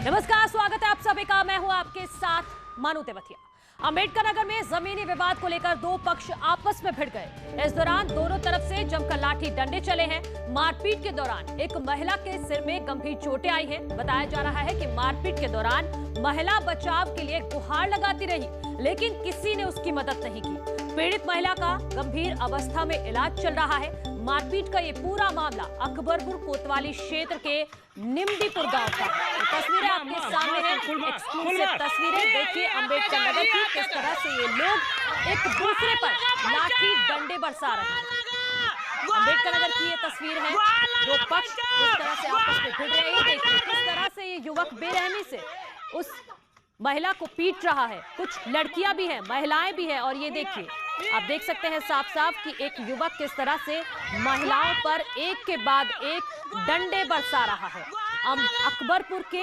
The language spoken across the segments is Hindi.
नमस्कार, स्वागत है आप सभी का। मैं हूं आपके साथ मानू तेवतिया। अंबेडकर नगर में जमीनी विवाद को लेकर दो पक्ष आपस में भिड़ गए। इस दौरान दोनों तरफ से जमकर लाठी डंडे चले हैं। मारपीट के दौरान एक महिला के सिर में गंभीर चोटें आई हैं। बताया जा रहा है कि मारपीट के दौरान महिला बचाव के लिए गुहार लगाती रही, लेकिन किसी ने उसकी मदद नहीं की। पीड़ित महिला का गंभीर अवस्था में इलाज चल रहा है। मारपीट का ये पूरा मामला अकबरपुर कोतवाली क्षेत्र के निम्दीपुर गांव का है। तस्वीरें आपके सामने हैं, एक्सक्लूसिव तस्वीरें। देखिए अम्बेडकर नगर की, किस तरह से ये लोग एक दूसरे पर लाठी डंडे बरसा रहे हैं। अम्बेडकर नगर की ये तस्वीर है। दो पक्ष किस तरह से आपस में भिड़ रहे हैं। देखिए किस तरह से ये युवक बेरहमी से उस महिला को पीट रहा है। कुछ लड़कियां भी हैं, महिलाएं भी हैं, और ये देखिए आप देख सकते हैं साफ साफ कि एक युवक किस तरह से महिलाओं पर एक के बाद एक डंडे बरसा रहा है। अकबरपुर के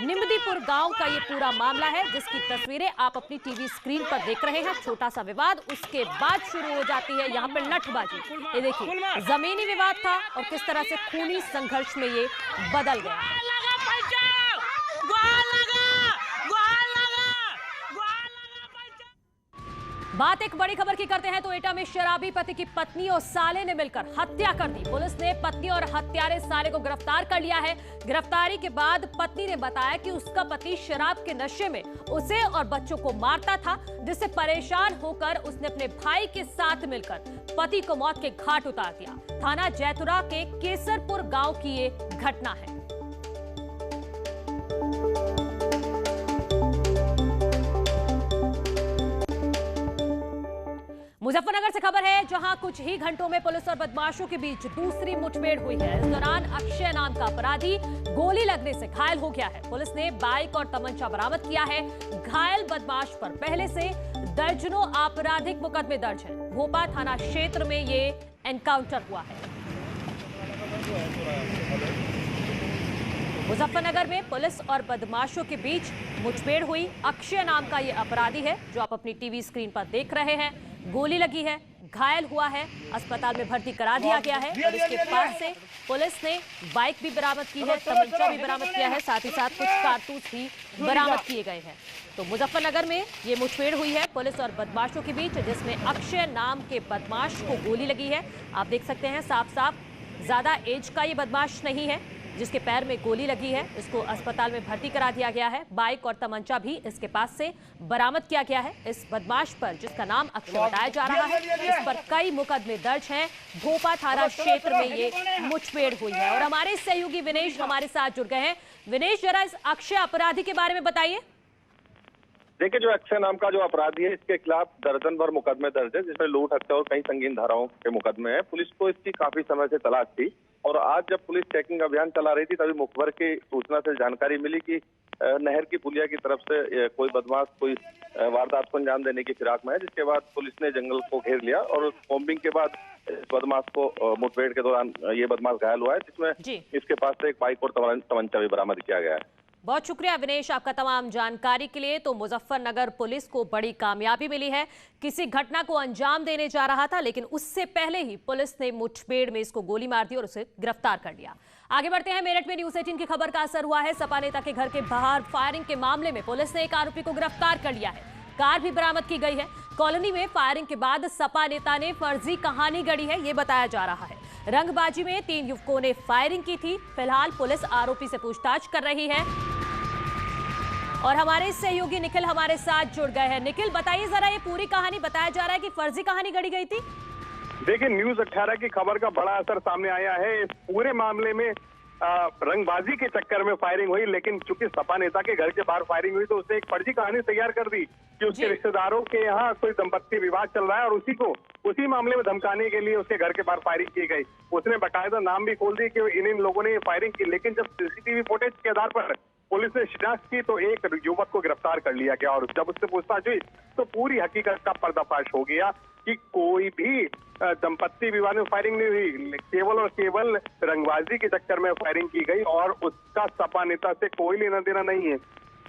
निम्दीपुर गांव का ये पूरा मामला है, जिसकी तस्वीरें आप अपनी टीवी स्क्रीन पर देख रहे हैं। छोटा सा विवाद, उसके बाद शुरू हो जाती है यहाँ पर लठबाजी। ये देखिए जमीनी विवाद था और किस तरह से खूनी संघर्ष में ये बदल गया। बात एक बड़ी खबर की करते हैं तो एटा में शराबी पति की पत्नी और साले ने मिलकर हत्या कर दी। पुलिस ने पत्नी और हत्यारे साले को गिरफ्तार कर लिया है। गिरफ्तारी के बाद पत्नी ने बताया कि उसका पति शराब के नशे में उसे और बच्चों को मारता था, जिससे परेशान होकर उसने अपने भाई के साथ मिलकर पति को मौत के घाट उतार दिया। थाना जैतुरा के केसरपुर गाँव की ये घटना है। मुजफ्फरनगर से खबर है, जहां कुछ ही घंटों में पुलिस और बदमाशों के बीच दूसरी मुठभेड़ हुई है। इस दौरान अक्षय नाम का अपराधी गोली लगने से घायल हो गया है। पुलिस ने बाइक और तमंचा बरामद किया है। घायल बदमाश पर पहले से दर्जनों आपराधिक मुकदमे दर्ज है। भोपा थाना क्षेत्र में ये एनकाउंटर हुआ है। मुजफ्फरनगर में पुलिस और बदमाशों के बीच मुठभेड़ हुई। अक्षय नाम का ये अपराधी है जो आप अपनी टीवी स्क्रीन पर देख रहे हैं। गोली लगी है, घायल हुआ है, अस्पताल में भर्ती करा दिया गया है। और इसके पास से पुलिस ने बाइक भी बरामद की है, तमंचा भी बरामद किया है, साथ ही साथ कुछ कारतूस भी बरामद किए गए हैं। तो मुजफ्फरनगर में ये मुठभेड़ हुई है पुलिस और बदमाशों के बीच, जिसमें अक्षय नाम के बदमाश को गोली लगी है। आप देख सकते हैं साफ साफ, ज्यादा एज का ये बदमाश नहीं है जिसके पैर में गोली लगी है। इसको अस्पताल में भर्ती करा दिया गया है। बाइक और तमंचा भी इसके पास से बरामद किया गया है। इस बदमाश पर, जिसका नाम अक्षय बताया जा रहा है, इस पर कई मुकदमे दर्ज हैं। भोपा थाना क्षेत्र में ये मुठभेड़ हुई है। और हमारे सहयोगी विनेश हमारे साथ जुड़ गए हैं। विनेश, जरा इस अक्षय अपराधी के बारे में बताइए। देखिए, जो अक्षय नाम का जो अपराधी है, इसके खिलाफ दर्जन भर मुकदमे दर्ज है, जिसमें लूट, हत्या और कई संगीन धाराओं के मुकदमे हैं। पुलिस को इसकी काफी समय से तलाश थी और आज जब पुलिस चेकिंग अभियान चला रही थी, तभी मुखबिर की सूचना से जानकारी मिली कि नहर की पुलिया की तरफ से कोई बदमाश कोई वारदात को अंजाम देने की फिराक में है। जिसके बाद पुलिस ने जंगल को घेर लिया और कॉम्बिंग के बाद इस बदमाश को मुठभेड़ के दौरान ये बदमाश घायल हुआ है, जिसमें इसके पास से एक बाइक और तमंचा भी बरामद किया गया है। बहुत शुक्रिया विनेश आपका तमाम जानकारी के लिए। तो मुजफ्फरनगर पुलिस को बड़ी कामयाबी मिली है। किसी घटना को अंजाम देने जा रहा था, लेकिन उससे पहले ही पुलिस ने मुठभेड़ में इसको गोली मार दी और उसे गिरफ्तार कर लिया। आगे बढ़ते हैं। मेरठ में न्यूज 18 की खबर का असर हुआ है। सपा नेता के घर के बाहर फायरिंग के मामले में पुलिस ने एक आरोपी को गिरफ्तार कर लिया है। कार भी बरामद की गई है। कॉलोनी में फायरिंग के बाद सपा नेता ने फर्जी कहानी गढ़ी है, ये बताया जा रहा है। रंगबाजी में 3 युवकों ने फायरिंग की थी। फिलहाल पुलिस आरोपी से पूछताछ कर रही है और हमारे सहयोगी निखिल हमारे साथ जुड़ गए हैं। निखिल, बताइए जरा, ये पूरी कहानी, बताया जा रहा है कि फर्जी कहानी गढ़ी गई थी। देखिए, न्यूज 18 की खबर का बड़ा असर सामने आया है। इस पूरे मामले में रंगबाजी के चक्कर में फायरिंग हुई, लेकिन चूंकि सपा नेता के घर के बाहर फायरिंग हुई तो उसने एक फर्जी कहानी तैयार कर दी कि उसके रिश्तेदारों के यहाँ कोई दंपत्ति विवाद चल रहा है और उसी मामले में धमकाने के लिए उसके घर के बाहर फायरिंग की गई। उसने बाकायदा नाम भी खोल दी कि इन लोगों ने फायरिंग की, लेकिन जब सीसीटीवी फुटेज के आधार पर पुलिस ने शिनाख्त की तो एक युवक को गिरफ्तार कर लिया गया और जब उससे पूछताछ हुई तो पूरी हकीकत का पर्दाफाश हो गया कि कोई भी दंपत्ति विवाद में फायरिंग नहीं हुई, केवल और केवल रंगबाजी के चक्कर में फायरिंग की गई और उसका सपा नेता से कोई लेना देना नहीं है।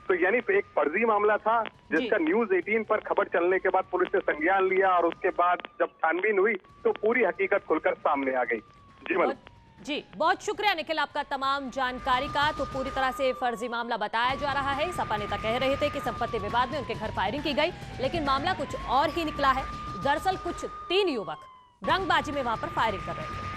तो यानी एक फर्जी मामला था, जिसका न्यूज 18 पर खबर चलने के बाद पुलिस ने संज्ञान लिया और उसके बाद जब छानबीन हुई तो पूरी हकीकत खुलकर सामने आ गई। जी मैडम। जी, बहुत शुक्रिया निखिल आपका तमाम जानकारी का। तो पूरी तरह से फर्जी मामला बताया जा रहा है। सपा नेता कह रहे थे कि संपत्ति विवाद में उनके घर फायरिंग की गई, लेकिन मामला कुछ और ही निकला है। दरअसल कुछ 3 युवक रंगबाजी में वहां पर फायरिंग कर रहे थे।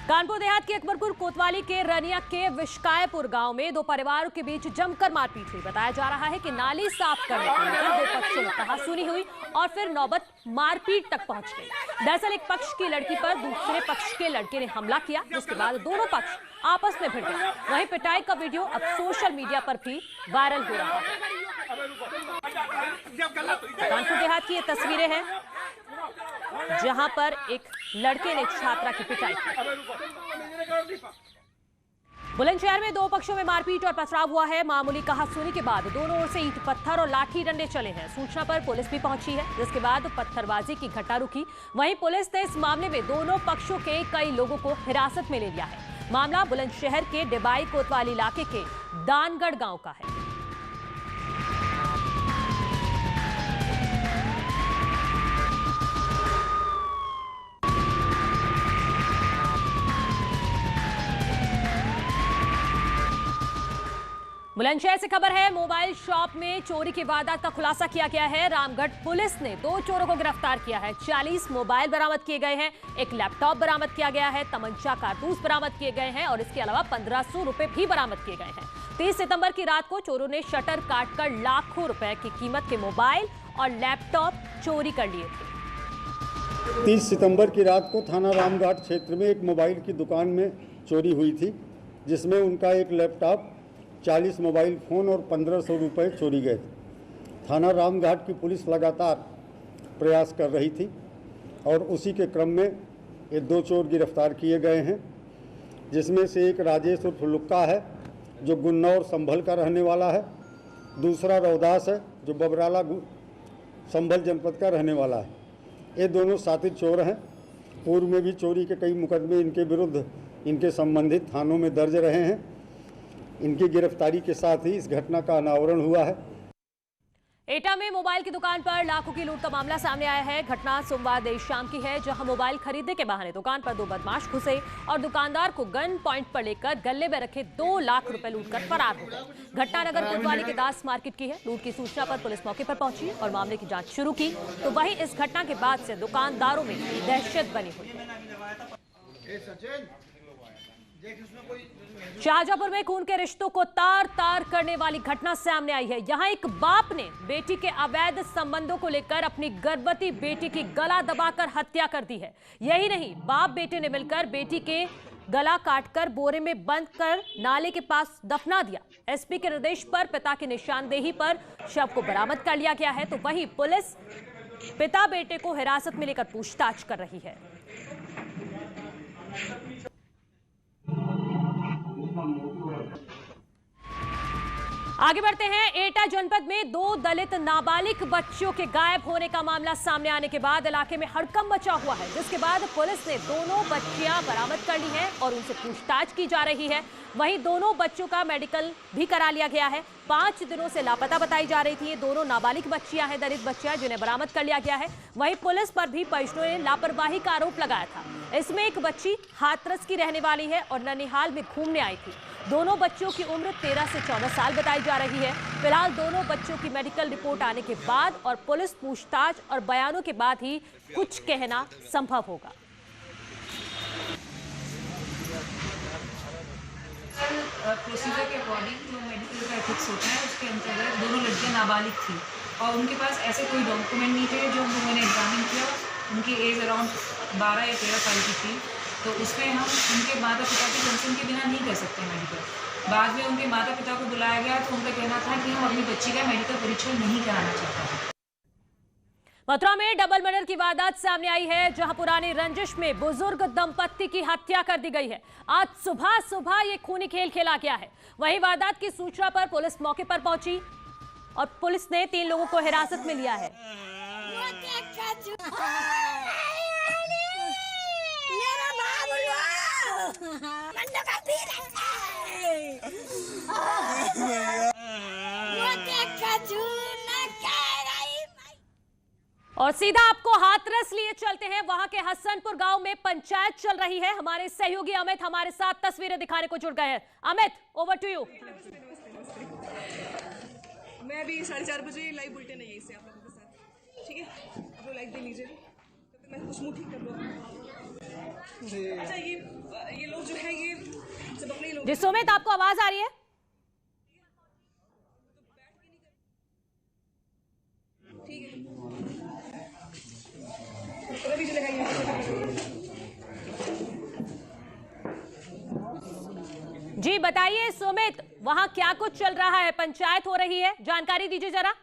कानपुर देहात के अकबरपुर कोतवाली के रनिया के विश्कायपुर गांव में 2 परिवारों के बीच जमकर मारपीट हुई। बताया जा रहा है कि नाली साफ करने को लेकर 2 पक्षों में कहासुनी हुई और फिर नौबत मारपीट तक पहुंच गई। दरअसल एक पक्ष की लड़की पर दूसरे पक्ष के लड़के ने हमला किया, जिसके बाद दोनों पक्ष आपस में भिड़ गए। वहीं पिटाई का वीडियो अब सोशल मीडिया पर भी वायरल हो रहा है। कानपुर देहात की ये तस्वीरें हैं जहां पर एक लड़के ने छात्रा की पिटाई की। बुलंदशहर में 2 पक्षों में मारपीट और पथराव हुआ है। मामूली कहासुनी के बाद दोनों ओर से ईंट पत्थर और लाठी डंडे चले हैं। सूचना पर पुलिस भी पहुंची है, जिसके बाद पत्थरबाजी की घटना रुकी। वहीं पुलिस ने इस मामले में दोनों पक्षों के कई लोगों को हिरासत में ले लिया है। मामला बुलंदशहर के डिबाई कोतवाली इलाके के दानगढ़ गांव का है। बुलंदशहर से खबर है, मोबाइल शॉप में चोरी की वारदात का खुलासा किया गया है। रामगढ़ पुलिस ने 2 चोरों को गिरफ्तार किया है। 40 मोबाइल बरामद किए गए हैं, एक लैपटॉप बरामद किया गया है, तमंचा कारतूस बरामद किए गए हैं और इसके अलावा 1500 रुपए भी बरामद किए गए हैं। 30 सितंबर की रात को चोरों ने शटर काटकर लाखों रुपए की कीमत के मोबाइल और लैपटॉप चोरी कर लिए थे। 30 सितंबर की रात को थाना रामघाट क्षेत्र में एक मोबाइल की दुकान में चोरी हुई थी, जिसमें उनका एक लैपटॉप, 40 मोबाइल फ़ोन और 1500 रुपये चोरी गए थे। थाना रामघाट की पुलिस लगातार प्रयास कर रही थी और उसी के क्रम में ये 2 चोर गिरफ्तार किए गए हैं, जिसमें से एक राजेश उर्फ लुक्का है जो गुन्नौर संभल का रहने वाला है, दूसरा रवदास है जो बबराला संभल जनपद का रहने वाला है। ये दोनों साथी चोर हैं। पूर्व में भी चोरी के कई मुकदमे इनके विरुद्ध इनके संबंधित थानों में दर्ज रहे हैं। इनकी गिरफ्तारी के साथ ही इस घटना का अनावरण हुआ है। एटा में मोबाइल की दुकान पर लाखों की लूट का मामला सामने आया है। घटना सोमवार देर शाम की है, जहां मोबाइल खरीदने के बहाने दुकान पर 2 बदमाश घुसे और दुकानदार को गन पॉइंट पर लेकर गले में रखे 2 लाख रुपए लूटकर फरार हो गए। घटना नगर कोतवाली के दास मार्केट की है। लूट की सूचना पर पुलिस मौके पर पहुंची और मामले की जांच शुरू की। तो वहीं इस घटना के बाद से दुकानदारों में दहशत बनी हुई है। शाहजहांपुर में खून के रिश्तों को तार तार करने वाली घटना सामने आई है। यहां एक बाप ने बेटी के अवैध संबंधों को लेकर अपनी गर्भवती बेटी की गला दबाकर हत्या कर दी है। यही नहीं, बाप बेटे ने मिलकर बेटी के गला काटकर बोरे में बंद कर नाले के पास दफना दिया। एसपी के निर्देश पर पिता की निशानदेही पर शव को बरामद कर लिया गया है। तो वहीं पुलिस पिता बेटे को हिरासत में लेकर पूछताछ कर रही है। आगे बढ़ते हैं। एटा जनपद में 2 दलित नाबालिग बच्चियों के गायब होने का मामला सामने आने के बाद इलाके में हड़कंप मचा हुआ है, जिसके बाद पुलिस ने दोनों बच्चियां बरामद कर ली हैं और उनसे पूछताछ की जा रही है। वहीं दोनों बच्चों का मेडिकल भी करा लिया गया है। 5 दिनों से लापता बताई जा रही थी। ये दोनों नाबालिग बच्चियां हैं, दलित बच्चियां, जिन्हें बरामद कर लिया गया है। वहीं पुलिस पर भी परिजनों ने लापरवाही का आरोप लगाया था। इसमें एक बच्ची हाथरस की रहने वाली है और ननिहाल में घूमने आई थी। दोनों बच्चों की उम्र 13 से 14 साल बताई जा रही है। फिलहाल दोनों बच्चों की मेडिकल रिपोर्ट आने के बाद और पुलिस पूछताछ और बयानों के बाद ही कुछ कहना संभव होगा। प्रोसीजर के अकॉर्डिंग जो मेडिकल का एथिक्स होता है, उसके अंतर्गत दोनों लड़कियां नाबालिग थी और उनके पास ऐसे कोई डॉक्यूमेंट नहीं थे। जो हम लोगों ने एग्जामिन किया, उनकी एज अराउंड 12 या 13 साल की थी। तो उसमें हम उनके माता पिता के कंसेंट के बिना नहीं कर सकते मेडिकल। बाद में उनके माता पिता को बुलाया गया तो उनका कहना था कि हम अपनी बच्ची का मेडिकल परीक्षण नहीं कराना चाहते। मथुरा में डबल मर्डर की वारदात सामने आई है, जहां पुरानी रंजिश में बुजुर्ग दंपत्ति की हत्या कर दी गई है। आज सुबह सुबह ये खूनी खेल खेला गया है। वहीं वारदात की सूचना पर पुलिस मौके पर पहुंची और पुलिस ने 3 लोगों को हिरासत में लिया है। और सीधा आपको हाथरस लिए चलते हैं। वहां के हसनपुर गांव में पंचायत चल रही है। हमारे सहयोगी अमित हमारे साथ तस्वीरें दिखाने को जुड़ गए हैं। Amit, over to you. मैं अभी 4:30 बजे लाइव बुलेटिन है इससे आप लोगों के साथ, ठीक है? आप लोग लाइव दे लीजिए, तो मैं कुछ मुंह ठीक कर लूँ। अच्छा, ये लोग जो है ये सब अपने लोग। जी सुमित, आपको आवाज आ रही है? ठीक है, पता भी चलेगा ये। जी बताइए सुमित, वहां क्या कुछ चल रहा है? पंचायत हो रही है, जानकारी दीजिए जरा।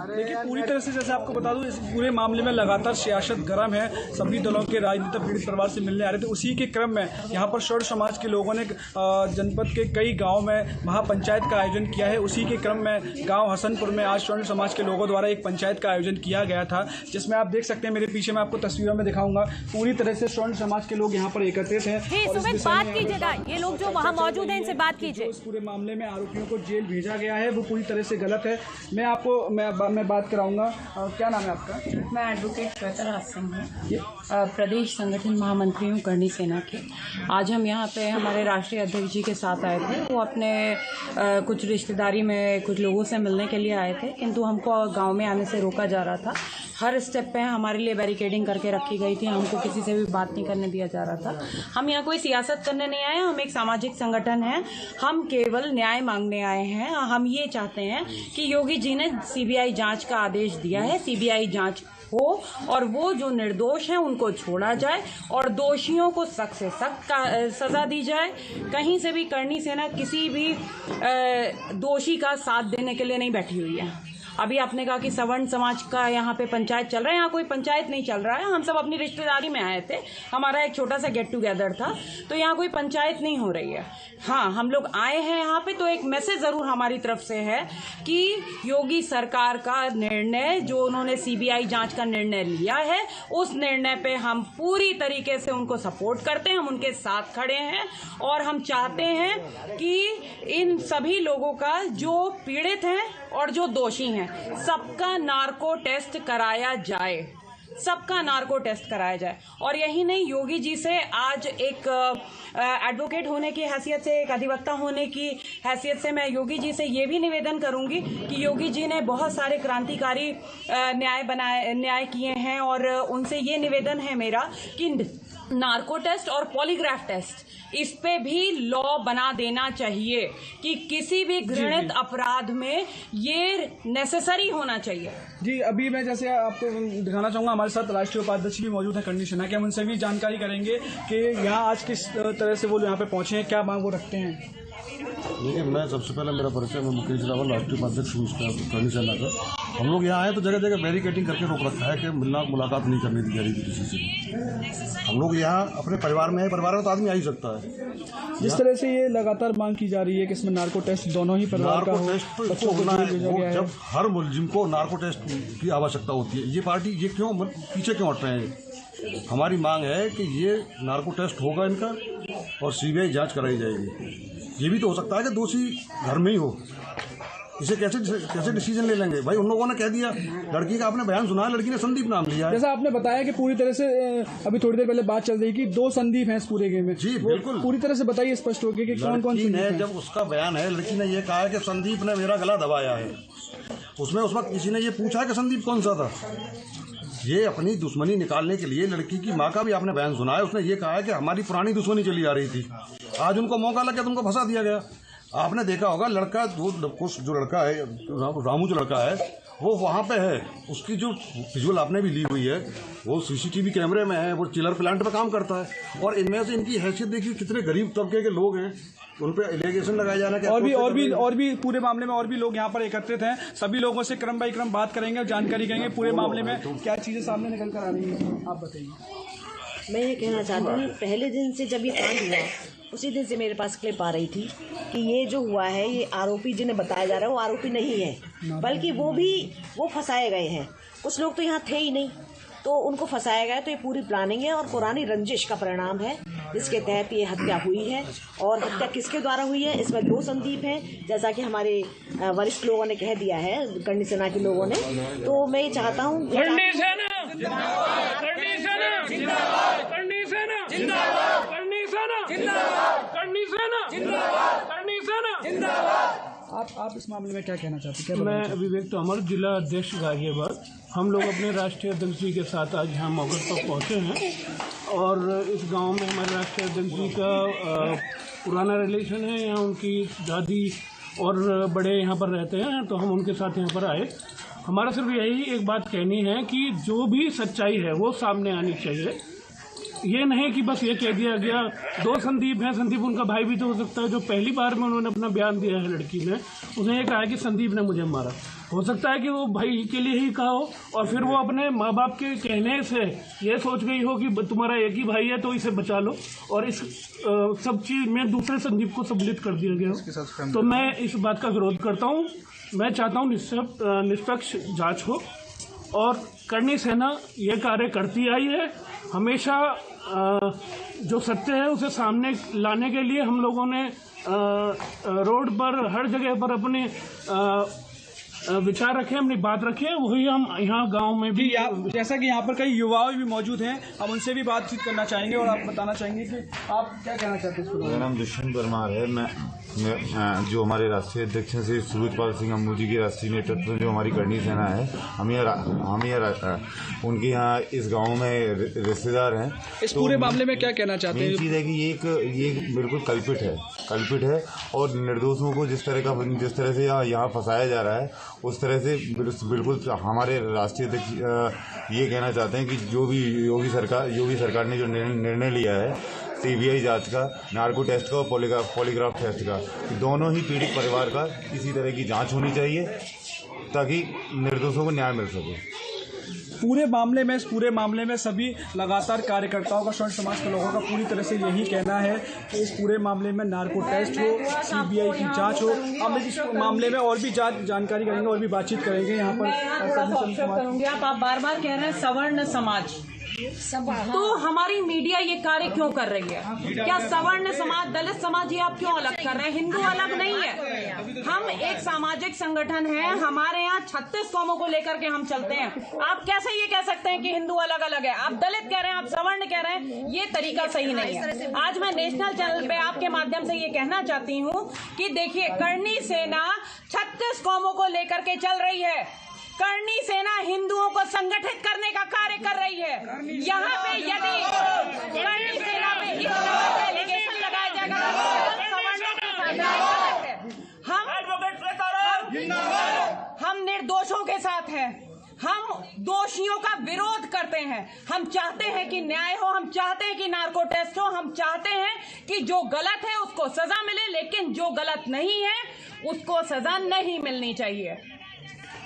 देखिए, पूरी तरह से जैसे आपको बता दूं, इस पूरे मामले में लगातार सियासत गर्म है। सभी दलों के राजनीतिक पीड़ित परिवार से मिलने आ रहे थे। उसी के क्रम में यहाँ पर शौर्य समाज के लोगों ने जनपद के कई गांव में महापंचायत का आयोजन किया है। उसी के क्रम में गांव हसनपुर में आज शौर्य समाज के लोगों द्वारा एक पंचायत का आयोजन किया गया था, जिसमें आप देख सकते हैं मेरे पीछे मैं आपको तस्वीरों में दिखाऊंगा। पूरी तरह से शौर्य समाज के लोग यहाँ पर एकत्रित हैं। सुमित, बात कीजिएगा, ये लोग जो वहाँ मौजूद हैं इनसे बात कीजिए। इस पूरे मामले में आरोपियों को जेल भेजा गया है वो पूरी तरह से गलत है। मैं बात कराऊंगा। क्या नाम है आपका? मैं एडवोकेट श्वेता राज सिंह हूँ, प्रदेश संगठन महामंत्री हूँ करणी सेना के। आज हम यहाँ पे हमारे राष्ट्रीय अध्यक्ष जी के साथ आए थे। वो अपने कुछ रिश्तेदारी में कुछ लोगों से मिलने के लिए आए थे, किंतु हमको गांव में आने से रोका जा रहा था। हर स्टेप पे हमारे लिए बैरिकेडिंग करके रखी गई थी। हमको किसी से भी बात नहीं करने दिया जा रहा था। हम यहाँ कोई सियासत करने नहीं आए, हम एक सामाजिक संगठन है। हम केवल न्याय मांगने आए हैं। हम ये चाहते हैं कि योगी जी ने सीबीआई जांच का आदेश दिया है, सीबीआई जांच हो और वो जो निर्दोष हैं उनको छोड़ा जाए और दोषियों को सख्त से सख्त सजा दी जाए। कहीं से भी करणी सेना किसी भी दोषी का साथ देने के लिए नहीं बैठी हुई है। अभी आपने कहा कि सवर्ण समाज का यहाँ पे पंचायत चल रहा है, यहाँ कोई पंचायत नहीं चल रहा है। हम सब अपनी रिश्तेदारी में आए थे, हमारा एक छोटा सा गेट टुगेदर था, तो यहाँ कोई पंचायत नहीं हो रही है। हाँ, हम लोग आए हैं यहाँ पे तो एक मैसेज ज़रूर हमारी तरफ से है कि योगी सरकार का निर्णय, जो उन्होंने सीबीआई जांच का निर्णय लिया है, उस निर्णय पे हम पूरी तरीके से उनको सपोर्ट करते हैं, हम उनके साथ खड़े हैं और हम चाहते हैं कि इन सभी लोगों का जो पीड़ित हैं और जो दोषी हैं सबका नार्को टेस्ट कराया जाए, सबका नार्को टेस्ट कराया जाए। और यही नहीं, योगी जी से आज एक एडवोकेट होने की हैसियत से, एक अधिवक्ता होने की हैसियत से मैं योगी जी से ये भी निवेदन करूंगी कि योगी जी ने बहुत सारे क्रांतिकारी न्याय किए हैं और उनसे ये निवेदन है मेरा कि नार्को टेस्ट और पॉलीग्राफ टेस्ट इस पे भी लॉ बना देना चाहिए कि किसी भी घृणित अपराध में ये नेसेसरी होना चाहिए। जी, अभी मैं जैसे आपको दिखाना चाहूँगा, हमारे साथ राष्ट्रीय उपाध्यक्ष भी मौजूद है करणी सेना के। हम उनसे भी जानकारी करेंगे कि यहाँ आज किस तरह से वो यहाँ पे पहुँचे हैं, क्या मांग वो रखते हैं। देखिए, मैं सबसे पहले मेरा परिचय, मैं मुकेश रावल, राष्ट्रीय उपाध्यक्ष हूँ करणी सेना का। हम लोग यहाँ आए तो जगह जगह बैरिकेडिंग करके रोक रखा है कि मुलाकात नहीं करने दी जा रही थी किसी से। हम लोग यहाँ अपने परिवार में है, परिवार में तो आदमी आ ही सकता है। जिस तरह से ये लगातार मांग की जा रही है कि इसमें नार्को टेस्ट दोनों ही परिवार का हो, तो होना है। जब हर मुलजिम को नार्को टेस्ट की आवश्यकता होती है, ये पार्टी ये क्यों पीछे क्यों हट रहे हैं? हमारी मांग है कि ये नार्को टेस्ट होगा इनका और सीबीआई जांच कराई जाएगी। ये भी तो हो सकता है कि दोषी घर में ही हो, इसे कैसे डिसीजन ले लेंगे? भाई, उन लोगों ने कह दिया, लड़की का आपने बयान सुना, लड़की ने संदीप नाम लिया। जैसा आपने बताया कि पूरी तरह से अभी थोड़ी देर पहले बात चल रही कि 2 संदीप हैं इस पूरे गेम में। जी बिल्कुल, पूरी तरह से बताइए स्पष्ट होकर कि कौन कौन संदीप हैं। जब उसका बयान है, लड़की ने ये कहा है कि संदीप ने मेरा गला दबाया है। उसमें उस वक्त किसी ने ये पूछा कि संदीप कौन सा था? ये अपनी दुश्मनी निकालने के लिए, लड़की की माँ का भी आपने बयान सुना है, उसने ये कहा है कि हमारी पुरानी दुश्मनी चली आ रही थी, आज उनको मौका लग गया, तुमको फंसा दिया गया। आपने देखा होगा, लड़का जो लड़का है, रामू जो लड़का है, वो वहाँ पे है। उसकी जो विजुअल आपने भी ली हुई है, वो सीसीटीवी कैमरे में है, वो चिलर प्लांट पे काम करता है। और इनमें से इनकी हैसियत देखिए, कितने गरीब तबके के लोग हैं, उन पे एलिगेशन लगाए जाना। और भी पूरे मामले में और भी लोग यहाँ पर एकत्रित हैं। सभी लोगों से क्रम बाई क्रम बात करेंगे, जानकारी करेंगे पूरे मामले में क्या चीजें सामने निकल कर आ रही है, आप बताइए। मैं ये कहना चाहती हूँ, पहले दिन से जब ये कांड हुआ उसी दिन से मेरे पास क्लिप आ रही थी कि ये जो हुआ है, ये आरोपी जिन्हें बताया जा रहा है वो आरोपी नहीं है, बल्कि वो फंसाए गए हैं। कुछ लोग तो यहाँ थे ही नहीं, तो उनको फंसाया गया। तो ये पूरी प्लानिंग है और पुरानी रंजिश का परिणाम है, जिसके तहत ये हत्या हुई है। और हत्या किसके द्वारा हुई है, इसमें 2 संदीप हैं, जैसा कि हमारे वरिष्ठ लोगों ने कह दिया है, करणी सेना के लोगों ने। तो मैं ये चाहता हूँ आप इस मामले में क्या कहना चाहते हैं? मैं विवेक तोमर, जिला अध्यक्ष गाजियाबाद। हम लोग अपने राष्ट्रीय अध्यक्ष जी के साथ आज यहाँ मौके पर पहुँचे हैं और इस गांव में हमारे राष्ट्रीय अध्यक्ष जी का पुराना रिलेशन है। यहाँ उनकी दादी और बड़े यहाँ पर रहते हैं, तो हम उनके साथ यहाँ पर आए। हमारा सिर्फ यही एक बात कहनी है कि जो भी सच्चाई है वो सामने आनी चाहिए। ये नहीं कि बस ये कह दिया गया 2 संदीप हैं, संदीप उनका भाई भी तो हो सकता है। जो पहली बार में उन्होंने अपना बयान दिया है लड़की ने, उसने ये कहा कि संदीप ने मुझे मारा। हो सकता है कि वो भाई के लिए ही कहा हो और फिर वो अपने माँ बाप के कहने से ये सोच गई हो कि तुम्हारा एक ही भाई है तो इसे बचा लो, और इस सब चीज़ में दूसरे संदीप को सम्मिलित कर दिया गया। तो मैं इस बात का विरोध करता हूँ। मैं चाहता हूँ निष्पक्ष जाँच हो, और करणी सेना ये कार्य करती आई है हमेशा। जो सत्य है उसे सामने लाने के लिए हम लोगों ने रोड पर हर जगह पर अपने विचार रखे, अपनी बात रखी है। वही हम यहाँ गांव में भी, जैसा कि यहाँ पर कई युवा भी मौजूद हैं, हम उनसे भी बातचीत करना चाहेंगे और आप बताना चाहेंगे कि आप क्या कहना चाहते हैं। मेरा नाम दुष्यंत परमार है। मैं जो हमारे राष्ट्रीय अध्यक्ष हैं श्री सुरजपाल सिंह अम्मू जी के राष्ट्रीय नेतृत्व में जो हमारी करणी सेना है, हम उनके यहाँ इस गांव में रिश्तेदार हैं। इस पूरे मामले में क्या कहना चाहते हैं? चीज़ है कि ये बिल्कुल कल्पित है और निर्दोषों को जिस तरह से यहाँ फंसाया जा रहा है, उस तरह से बिल्कुल हमारे राष्ट्रीय अध्यक्ष ये कहना चाहते हैं कि जो भी योगी सरकार ने जो निर्णय लिया है सीबीआई जांच का, नार्को टेस्ट का और पॉलीग्राफ टेस्ट का, दोनों ही पीड़ित परिवार का इसी तरह की जांच होनी चाहिए ताकि निर्दोषों को न्याय मिल सके। इस पूरे मामले में सभी लगातार कार्यकर्ताओं का, स्वर्ण समाज के लोगों का पूरी तरह से यही कहना है कि इस पूरे मामले में नार्को टेस्ट हो, सीबीआई की जांच हो। हम इस मामले में और भी जानकारी करेंगे और भी बातचीत करेंगे। यहाँ पर आप बार-बार कह रहे हैं सवर्ण समाज, तो हमारी मीडिया ये कार्य क्यों कर रही है? क्या सवर्ण समाज, दलित समाज ये आप क्यों अलग कर रहे हैं? हिंदू अलग नहीं है, हम एक सामाजिक संगठन है। हमारे यहाँ 36 कौमों को लेकर के हम चलते हैं। आप कैसे ये कह सकते हैं कि हिंदू अलग अलग है? आप दलित कह रहे हैं, आप सवर्ण कह रहे हैं, ये तरीका सही नहीं है। आज मैं नेशनल चैनल पे आपके माध्यम से ये कहना चाहती हूँ कि देखिए, करणी सेना 36 कौमों को लेकर के चल रही है। करणी सेना हिंदुओं को संगठित करने का कार्य कर रही है। यहाँ पे यदि करणी सेना पे इस तरह का एलिगेशन लगाया जाएगा, हम निर्दोषों के साथ हैं, हम दोषियों का विरोध करते हैं। हम चाहते हैं कि न्याय हो, हम चाहते हैं कि नार्को टेस्ट हो, हम चाहते हैं कि जो गलत है उसको सजा मिले, लेकिन जो गलत नहीं है उसको सजा नहीं मिलनी चाहिए।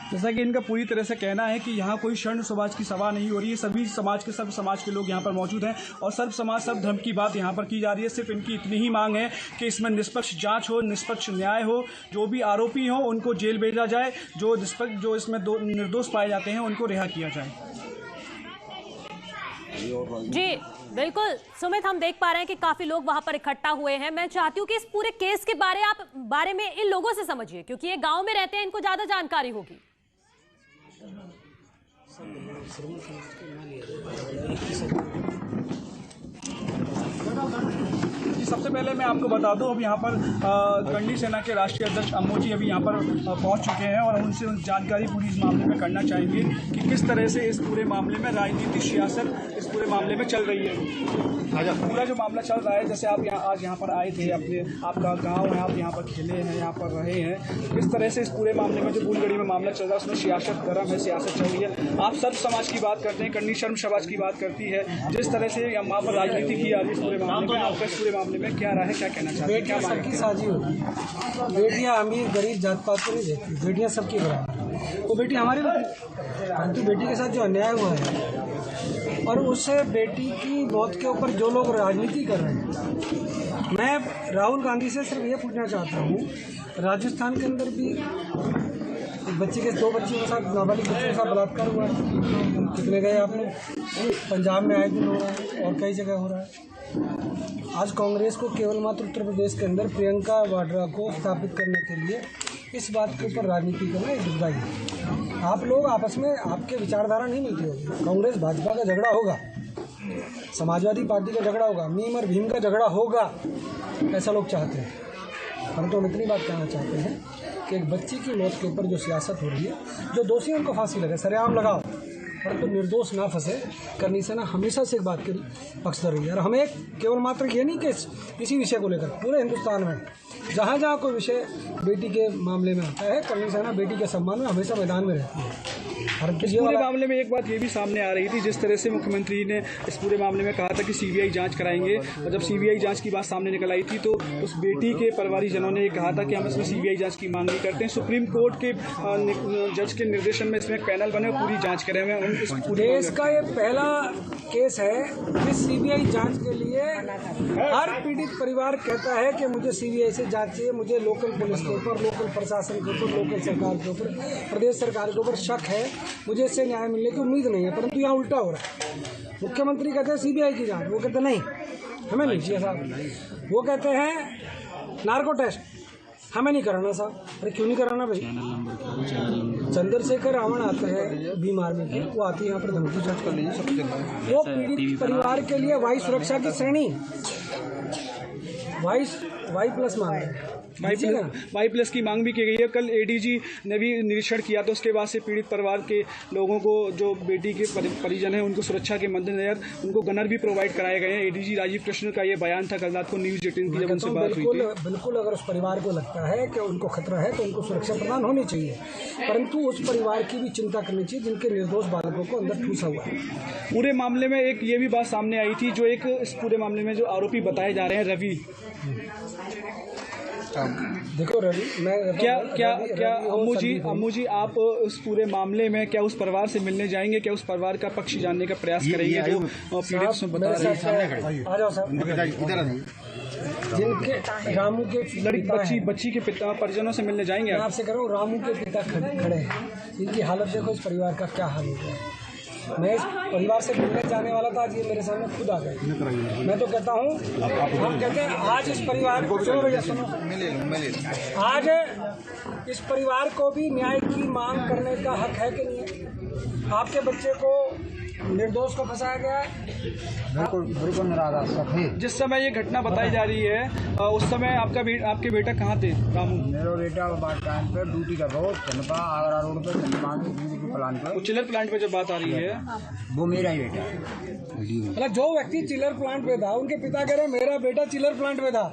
जैसा कि इनका पूरी तरह से कहना है कि यहाँ कोई शरण समाज की सभा नहीं हो रही है। सभी समाज के सब समाज के लोग यहाँ पर मौजूद हैं और सर्व समाज सब धर्म की बात यहाँ पर की जा रही है। सिर्फ इनकी इतनी ही मांग है कि इसमें निष्पक्ष जांच हो, निष्पक्ष न्याय हो, जो भी आरोपी हो उनको जेल भेजा जाए, जो इसमें निर्दोष पाए जाते हैं उनको रिहा किया जाए। जी बिल्कुल सुमित, हम देख पा रहे हैं कि काफी लोग वहां पर इकट्ठा हुए हैं। मैं चाहती हूँ कि इस पूरे केस के बारे में इन लोगों से समझिए, क्योंकि ये गांव में रहते हैं, इनको ज्यादा जानकारी होगी। सबसे पहले मैं आपको बता दूं, अब यहाँ पर करणी सेना के राष्ट्रीय अध्यक्ष अम्मू जी अभी यहाँ पर पहुँच चुके हैं और उनसे जानकारी पूरी इस मामले में करना चाहेंगे कि किस तरह से इस पूरे मामले में राजनीतिक सियासत इस पूरे मामले में चल रही है। पूरा जो मामला चल रहा है, जैसे आप आज यहाँ पर आए थे, आपका गाँव है, आप यहाँ पर खेले हैं, यहाँ पर रहे हैं, किस तरह से इस पूरे मामले में जो बुलगढ़ी में मामला चल रहा है उसमें सियासत गर्म है, सियासत चल रही है। आप सर्व समाज की बात करते हैं, करणी शर्म समाज की बात करती है, जिस तरह से वहाँ पर राजनीति की आ रही है इस पूरे मामले में, आपका इस पूरे मामले में क्या राय है, क्या कहना चाहते हैं? बेटियाँ सबकी साझी होती है, बेटियाँ अमीर गरीब जात पात को नहीं देखती, बेटियाँ सबकी बराबर। वो बेटी हमारी परंतु बेटी के साथ जो अन्याय हुआ है और उससे बेटी की मौत के ऊपर जो लोग राजनीति कर रहे हैं, मैं राहुल गांधी से सिर्फ ये पूछना चाहता हूँ, राजस्थान के अंदर भी बच्ची के 2 बच्चियों के साथ, नाबालिग बच्चों के साथ बलात्कार हुआ है। कितने गए आपने? पंजाब में आए दिन हो रहा है और कई जगह हो रहा है। आज कांग्रेस को केवल मात्र उत्तर प्रदेश के अंदर प्रियंका वाड्रा को स्थापित करने के लिए इस बात के ऊपर राजनीति करना एक दुर्भाग्य है। आप लोग आपस में, आपके विचारधारा नहीं मिलती होगी। कांग्रेस भाजपा का झगड़ा होगा, समाजवादी पार्टी का झगड़ा होगा, मीम और भीम का झगड़ा होगा, ऐसा लोग चाहते हैं। परंतु हम इतनी बात कहना चाहते हैं कि एक बच्ची की मौत के ऊपर जो सियासत हो रही है, जो दोषी हैं उनको फांसी लगे, सरेआम लगाओ, परंतु निर्दोष ना फंसे। करनी सेना हमेशा से एक बात की पक्षधर रही है। और हमें केवल मात्र ये नहीं कि इसी विषय को लेकर, पूरे हिंदुस्तान में जहाँ जहाँ कोई विषय बेटी के मामले में आता है, करनी सेना बेटी के सम्मान में हमेशा मैदान में रहती है। इस पूरे मामले में एक बात ये भी सामने आ रही थी, जिस तरह से मुख्यमंत्री ने इस पूरे मामले में कहा था कि सीबीआई जांच कराएंगे, और जब सीबीआई जांच की बात सामने निकल आई थी तो उस बेटी के परिवारजनों ने कहा था कि हम इसमें सीबीआई जांच की मांग नहीं करते हैं। सुप्रीम कोर्ट के जज के निर्देशन में इसमें एक पैनल बने और पूरी जाँच करें हुए। देश का ये पहला केस है कि सीबीआई जांच के लिए हर पीड़ित परिवार कहता है कि मुझे सीबीआई से जांच चाहिए, मुझे लोकल पुलिस के ऊपर, लोकल प्रशासन के ऊपर, लोकल सरकार के ऊपर, प्रदेश सरकार के ऊपर शक है, मुझे इससे न्याय मिलने की उम्मीद नहीं है। परंतु यहाँ उल्टा हो रहा है। मुख्यमंत्री कहते हैं सीबीआई की जांच, वो कहते नहीं, हमें नहीं चाहिए साहब। वो कहते हैं नार्को टेस्ट, हमें नहीं कराना साहब। अरे क्यों नहीं कराना भाई? चंद्रशेखर रावण आते हैं बीमार में, वो आती है यहाँ पर धमकी जांच कर लीजिए सबसे। वो पीड़ित परिवार के लिए वायु सुरक्षा की श्रेणी वाई+ मांग है, वाई+ की मांग भी की गई है। कल एडीजी ने भी निरीक्षण किया तो उसके बाद से पीड़ित परिवार के लोगों को, जो बेटी के परिजन हैं, उनको सुरक्षा के मद्देनजर उनको गनर भी प्रोवाइड कराए गए हैं। एडीजी राजीव कृष्ण का ये बयान था कल रात को न्यूज़ 18 की जब उनसे बात हुई थी। बिल्कुल, अगर उस परिवार को लगता है कि उनको खतरा है तो उनको सुरक्षा प्रदान होनी चाहिए, परंतु उस परिवार की भी चिंता करनी चाहिए जिनके निर्दोष बालकों को अंदर ठूसा हुआ है। पूरे मामले में एक ये भी बात सामने आई थी, जो एक इस पूरे मामले में जो आरोपी बताए जा रहे हैं रवि, देखो रवि, मैं क्या अम्मू जी आप उस पूरे मामले में क्या उस परिवार से मिलने जाएंगे? क्या उस परिवार का पक्ष जानने का प्रयास करेंगे जो पीड़ित से बता रहे हैं? आ जाओ साहब। जिनके रामू के बच्ची के पिता परिजनों से मिलने जाएंगे? मैं आपसे कह रहा हूँ, रामू के पिता खड़े हैं, इनकी हालत देखो, इस परिवार का क्या हाल हो गया। मैं इस परिवार से मिलने जाने वाला था, आज ये मेरे सामने खुद आ गए। मैं तो कहता हूँ, हम कहते हैं आज इस परिवार को, सुनो भैया सुनो, आज इस परिवार को भी न्याय की मांग करने का हक है कि नहीं? आपके बच्चे को, निर्दोष को फंसाया गया है। बिल्कुल नाराज। जिस समय ये घटना बताई जा रही है उस समय आपके बेटा कहाँ थे? रामू, मेरा बेटा टाइम पे ड्यूटी कर रहा चंपा आगरा रोड पे प्लांट पे, चिलर प्लांट पे जब बात आ रही है, वो मेरा ही बेटा है। मतलब जो व्यक्ति चिलर प्लांट पे था, उनके पिता कह रहे मेरा बेटा चिलर प्लांट पे था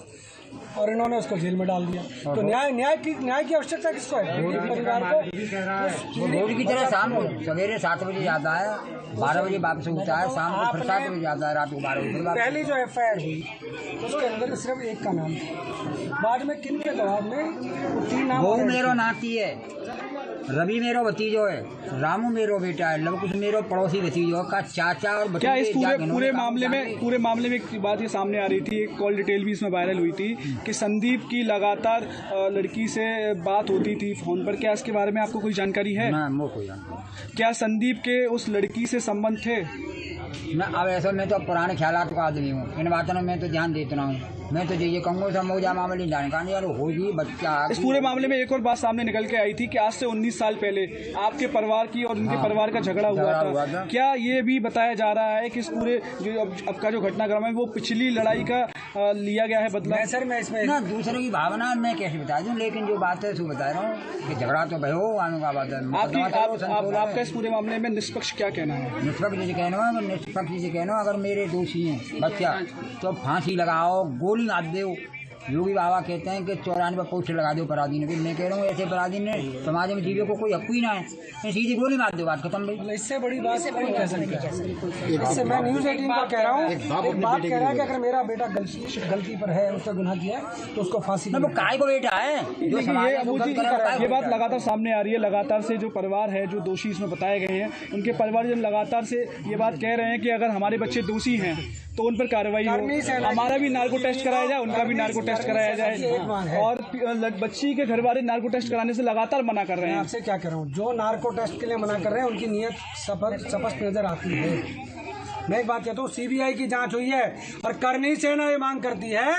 और इन्होंने उसको जेल में डाल दिया। तो न्याय की आवश्यकता किसको है? परिवार को। वो रोड की तरह शाम को सवेरे 7 बजे जाता है, 12 बजे वापस होता है, शाम को फिर 7 बजे जाता है, रात को 12 बजे। पहली जो FIR हुई उसके अंदर सिर्फ एक का नाम, बाद में किन के जवाब में 3 नाम। वो मेरा नाती है, रवि मेरो भतीजो है, रामू मेरो बेटा है, लवकुश मेरो पड़ोसी भतीजो का चाचा और क्या इस पूरे मामले में एक बात ये सामने आ रही थी, एक कॉल डिटेल भी इसमें वायरल हुई थी कि संदीप की लगातार लड़की से बात होती थी फोन पर। क्या इसके बारे में आपको कोई जानकारी है? ना, कोई जानकारी। क्या संदीप के उस लड़की से संबंध थे? मैं अब ऐसा, मैं तो पुराने ख्यालात का आदमी हूँ, इन बातों में मैं तो ध्यान देता हूँ। मैं तो ये कहूँगा मौजा मामले जानकारी यार होगी बच्चा। इस पूरे मामले में एक और बात सामने निकल के आई थी कि आज से 19 साल पहले आपके परिवार की और उनके परिवार का झगड़ा हुआ था। क्या ये भी बताया जा रहा है कि इस पूरे जो अब का जो घटनाक्रम है वो पिछली लड़ाई का लिया गया है बदला? सर मैं इसमें ना दूसरे की भावना मैं कैसे बता दूँ, लेकिन जो बात है बता रहा हूँ कि झगड़ा तो भाई हो आने का बात है। आपका इस पूरे मामले में निष्पक्ष क्या कहना है? निष्पक्ष जी कहना, अगर मेरे दोषी हैं बच्चा तो फांसी लगाओ, गोली मार दो। योगी बाबा कहते हैं कि 94 पोस्ट लगा दो अपराधी ने। मैं कह रहा हूँ ऐसे अपराधी ने समाज में जीवों को कोई हक ही ना है, सीधी गोली मार दो, बात खत्म भाई। इससे बड़ी बात नहीं कह सकते। इससे मैं न्यूज़ 18 पर कह रहा हूँ, एक बात कह रहा है कि अगर मेरा बेटा गलती पर है, उसका गुनाह किया है तो उसको फांसी। वो काय को बेटा है। ये बात लगातार सामने आ रही है, लगातार से जो परिवार है, जो दोषी इसमें बताए गए हैं, उनके परिवारजन लगातार से ये बात कह रहे हैं कि अगर हमारे बच्चे दोषी हैं तो उन पर कार्रवाई हो, हमारा भी नार्को टेस्ट कराया जाए, उनका भी नार्को टेस्ट टेस्ट कराया जाए, और बच्ची के घर वाले नार्को टेस्ट कराने से लगातार मना कर रहे हैं। आपसे क्या कह रहा हूँ, जो नार्को टेस्ट के लिए मना कर रहे हैं उनकी नीयत स्पष्ट नजर आती है। मैं एक बात कहता हूँ, सीबीआई की जांच हुई है और करनी सेना ये मांग करती है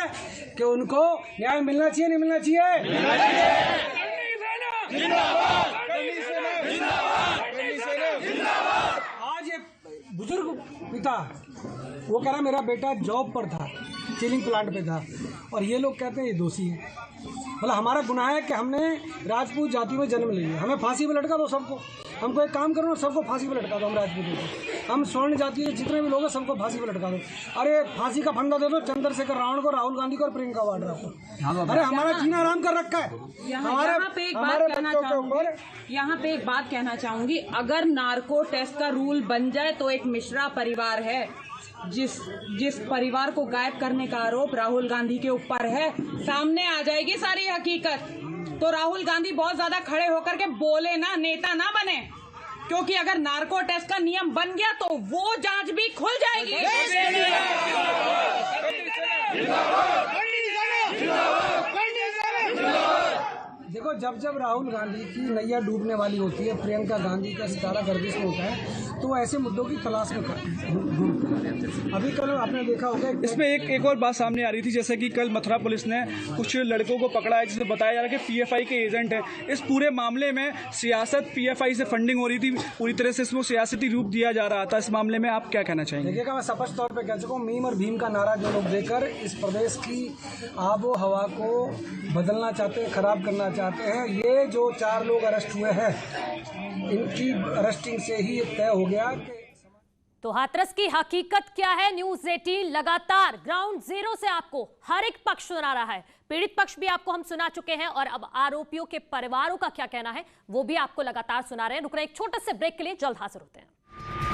कि उनको न्याय मिलना चाहिए, नहीं मिलना चाहिए? आज ये बुजुर्ग पिता वो कह रहा मेरा बेटा जॉब पर था, चिलिंग प्लांट पे था, और ये लोग कहते हैं ये दोषी है। मतलब हमारा गुनाह है कि हमने राजपूत जाति में जन्म लिया, हमें फांसी पे लटका दो सबको। हमको एक काम करो, सबको फांसी पे लटका दो, हम राजपूतों को, हम स्वर्ण जाति के जितने भी लोग हैं सबको फांसी पे लटका दो। अरे फांसी का फंदा दे दो चंद्रशेखर रावण को, राहुल गांधी को और प्रियंका वाड्रा को। अरे हमारा जीना आराम कर रखा है। यहाँ पे एक बात कहना चाहूंगी, अगर नार्को टेस्ट का रूल बन जाए तो एक मिश्रा परिवार है जिस परिवार को गायब करने का आरोप राहुल गांधी के ऊपर है, सामने आ जाएगी सारी हकीकत। तो राहुल गांधी बहुत ज्यादा खड़े होकर के बोले ना, नेता ना बने, क्योंकि अगर नार्को टेस्ट का नियम बन गया तो वो जांच भी खुल जाएगी। देखो, जब राहुल गांधी की नैया डूबने वाली होती है, प्रियंका गांधी का सितारा गर्दिश में होता है, तो ऐसे मुद्दों की तलाश में अभी कल आपने देखा होगा। इसमें एक और बात सामने आ रही थी, जैसे कि कल मथुरा पुलिस ने कुछ लड़कों को पकड़ा है जिसमें बताया जा रहा है कि पीएफआई के एजेंट हैं। इस पूरे मामले में सियासत, पीएफआई से फंडिंग हो रही थी, पूरी तरह से इसको सियासती रूप दिया जा रहा था। इस मामले में आप क्या कहना चाहेंगे? देखिएगा, मैं स्पष्ट तौर पर कह चुका हूँ, मीम और भीम का नारा जो लोग देकर इस प्रदेश की आबो हवा को बदलना चाहते हैं, खराब करना चाहते हैं, ये जो 4 लोग अरेस्ट हुए हैं, इनकी अरेस्टिंग से ही तय हो गया। तो हाथरस की हकीकत क्या है, न्यूज़ 18 लगातार ग्राउंड जीरो से आपको हर एक पक्ष सुना रहा है। पीड़ित पक्ष भी आपको हम सुना चुके हैं और अब आरोपियों के परिवारों का क्या कहना है वो भी आपको लगातार सुना रहे हैं। रुक रहे एक छोटे से ब्रेक के लिए, जल्द हाजिर होते हैं।